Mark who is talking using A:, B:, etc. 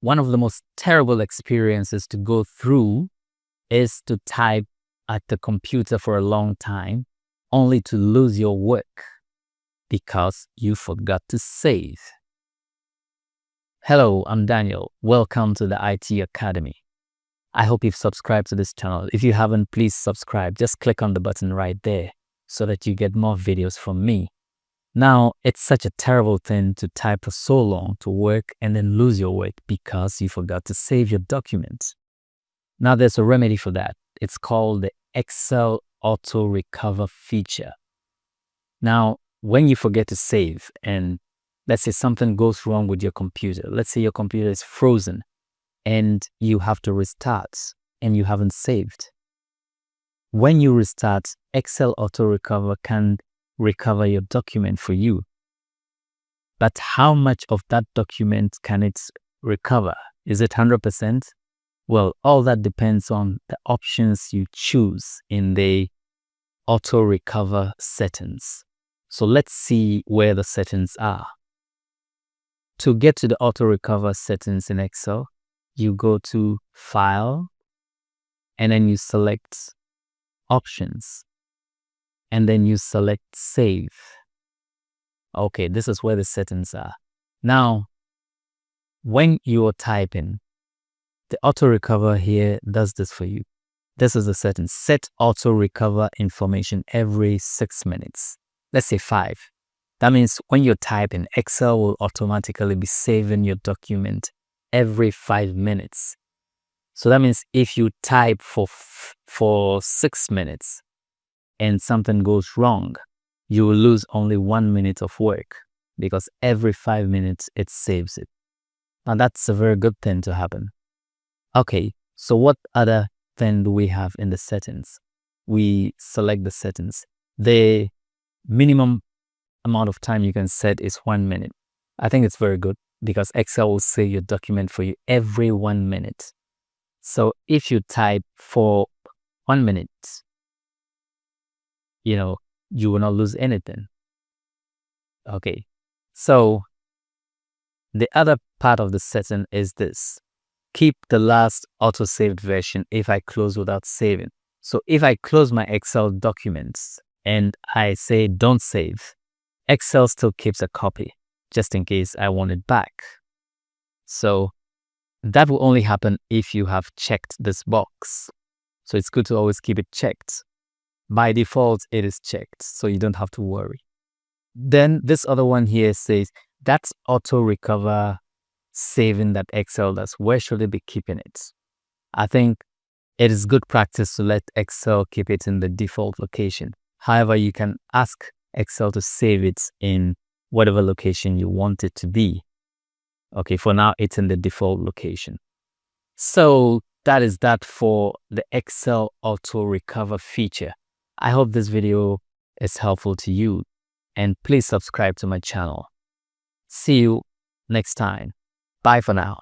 A: one of the most terrible experiences to go through is to type at the computer for a long time only to lose your work because you forgot to save. Hello, I'm Daniel. Welcome to the IT Academy. I hope you've subscribed to this channel. If you haven't, please subscribe. Just click on the button right there so that you get more videos from me. Now, it's such a terrible thing to type for so long to work and then lose your work because you forgot to save your documents. Now, there's a remedy for that. It's called the Excel AutoRecover feature. Now, when you forget to save and let's say something goes wrong with your computer, let's say your computer is frozen and you have to restart and you haven't saved. When you restart, Excel AutoRecover can recover your document for you. But how much of that document can it recover? Is it 100%? Well, all that depends on the options you choose in the AutoRecover settings. So let's see where the settings are. To get to the AutoRecover settings in Excel, you go to File, and then you select Options, and then you select Save. Okay, this is where the settings are. Now, when you're typing, the AutoRecover here does this for you. This is the setting. Set AutoRecover information every 6 minutes. Let's say 5. That means when you're typing, Excel will automatically be saving your document every 5 minutes. So that means if you type for 6 minutes and something goes wrong, you will lose only 1 minute of work because every 5 minutes it saves it. Now that's a very good thing to happen. Okay, so what other thing do we have in the settings? We select the settings. The minimum amount of time you can set is 1 minute. I think it's very good because Excel will save your document for you every 1 minute. So if you type for 1 minute, you will not lose anything. Okay, so the other part of the setting is this. Keep the last auto-saved version if I close without saving. So if I close my Excel documents and I say don't save, Excel still keeps a copy just in case I want it back. So that will only happen if you have checked this box. So it's good to always keep it checked. By default, it is checked, so you don't have to worry. Then this other one here says, that's AutoRecover saving that Excel does. Where should it be keeping it? I think it is good practice to let Excel keep it in the default location. However, you can ask Excel to save it in whatever location you want it to be. Okay, for now, it's in the default location. So that is that for the Excel AutoRecover feature. I hope this video is helpful to you, and please subscribe to my channel. See you next time. Bye for now.